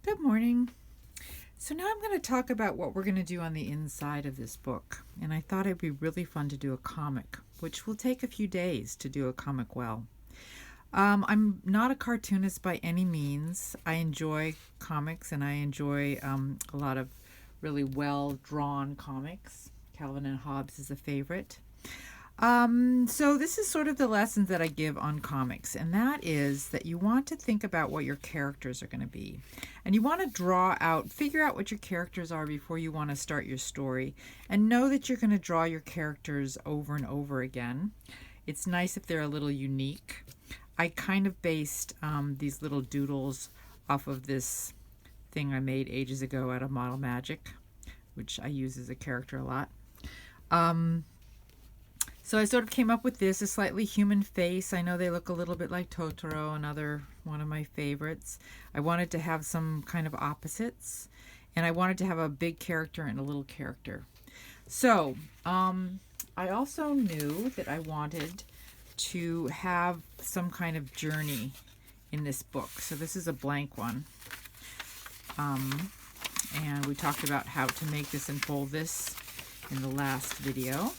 Good morning. So now I'm going to talk about what we're going to do on the inside of this book. And I thought it'd be really fun to do a comic, which will take a few days to do a comic well. I'm not a cartoonist by any means. I enjoy comics and I enjoy a lot of really well drawn comics. Calvin and Hobbes is a favorite. So this is sort of the lessons that I give on comics, and that is that you want to think about what your characters are going to be. And you want to figure out what your characters are before you want to start your story, and know that you're going to draw your characters over and over again. It's nice if they're a little unique. I kind of based these little doodles off of this thing I made ages ago out of Model Magic, which I use as a character a lot. So I sort of came up with this, a slightly human face. I know they look a little bit like Totoro, another one of my favorites. I wanted to have some kind of opposites, and I wanted to have a big character and a little character. So I also knew that I wanted to have some kind of journey in this book. So this is a blank one. And we talked about how to make this and fold this in the last video.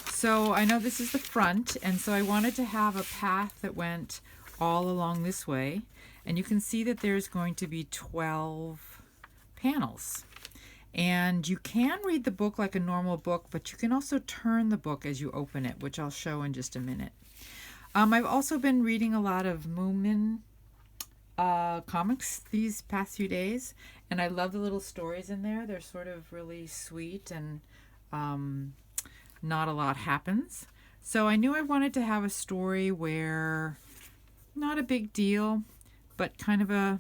So I know this is the front, and so I wanted to have a path that went all along this way. And you can see that there's going to be 12 panels. And you can read the book like a normal book, but you can also turn the book as you open it, which I'll show in just a minute. I've also been reading a lot of Moomin comics these past few days, and I love the little stories in there. They're sort of really sweet and not a lot happens. So I knew I wanted to have a story where not a big deal, but kind of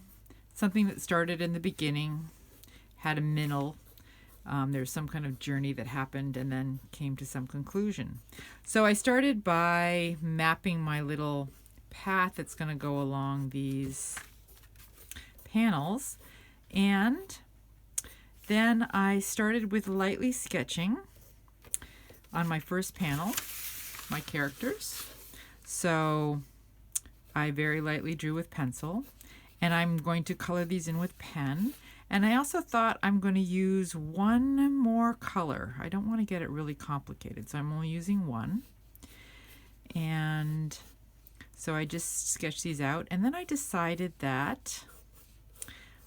something that started in the beginning, had a middle. There's some kind of journey that happened and then came to some conclusion. So I started by mapping my little path that's going to go along these panels, and then I started with lightly sketching on my first panel, my characters. So I very lightly drew with pencil, and I'm going to color these in with pen. And I also thought I'm going to use one more color. I don't want to get it really complicated, so I'm only using one. And so I just sketched these out, and then I decided that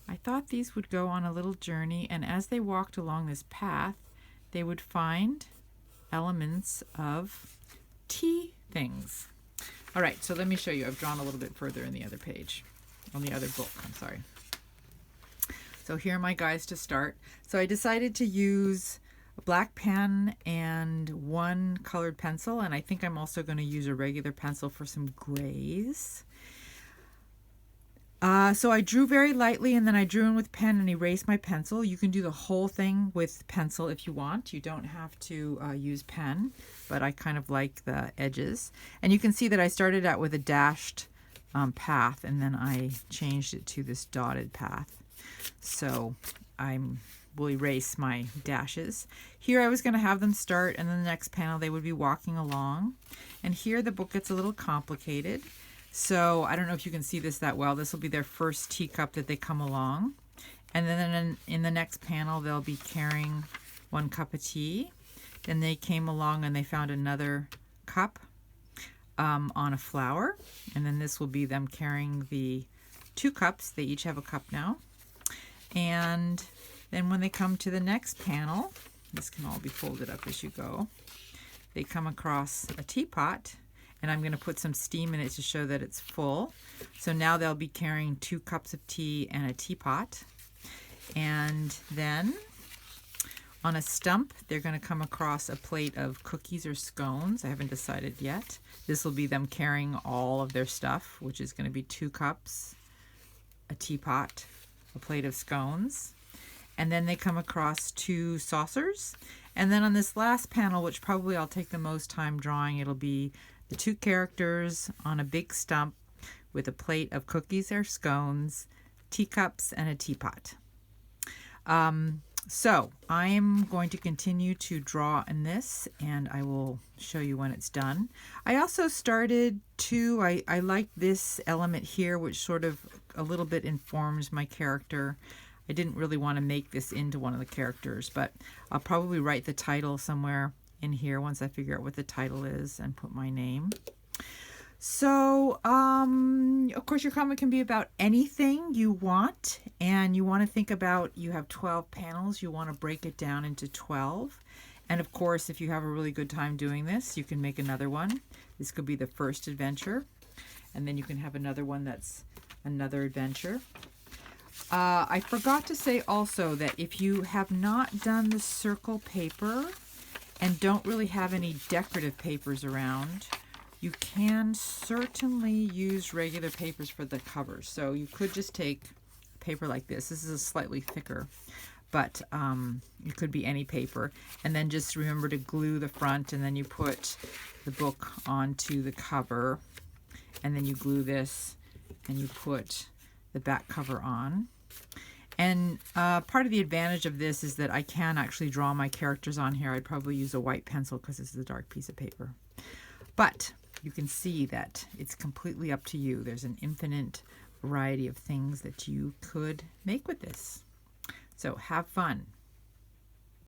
I thought these would go on a little journey, and as they walked along this path, they would find elements of tea things. All right, so let me show you. I've drawn a little bit further in the other page, on the other book, I'm sorry. So here are my guys to start. So I decided to use a black pen and one colored pencil, and I think I'm also going to use a regular pencil for some grays. So I drew very lightly, and then I drew in with pen and erased my pencil. You can do the whole thing with pencil if you want. You don't have to use pen, but I kind of like the edges. And you can see that I started out with a dashed path, and then I changed it to this dotted path. So I will erase my dashes. Here I was going to have them start, and then the next panel they would be walking along. And here the book gets a little complicated. So I don't know if you can see this that well. This will be their first teacup that they come along. And then in the next panel, they'll be carrying one cup of tea. Then they came along and they found another cup on a flower. And then this will be them carrying the 2 cups. They each have a cup now. And then when they come to the next panel, this can all be folded up as you go, they come across a teapot. And I'm going to put some steam in it to show that it's full. So now they'll be carrying 2 cups of tea and a teapot. And then on a stump, they're going to come across a plate of cookies or scones. I haven't decided yet. This will be them carrying all of their stuff, which is going to be 2 cups, a teapot, a plate of scones. And then they come across 2 saucers. And then on this last panel, which probably I'll take the most time drawing, it'll be the 2 characters on a big stump with a plate of cookies or scones, teacups, and a teapot. So I am going to continue to draw in this, and I will show you when it's done. I also started to, I like this element here, which sort of a little bit informs my character. I didn't really want to make this into one of the characters, but I'll probably write the title somewhere in here once I figure out what the title is and put my name. So, of course, your comic can be about anything you want, and you want to think about, you have 12 panels, you want to break it down into 12. And of course, if you have a really good time doing this, you can make another one. This could be the first adventure, and then you can have another one that's another adventure. I forgot to say also that if you have not done the circle paper and don't really have any decorative papers around, you can certainly use regular papers for the covers. So you could just take paper like this. This is a slightly thicker, but it could be any paper. And then just remember to glue the front, and then you put the book onto the cover, and then you glue this, and you put the back cover on. And part of the advantage of this is that I can actually draw my characters on here. I'd probably use a white pencil because this is a dark piece of paper. But you can see that it's completely up to you. There's an infinite variety of things that you could make with this. So have fun.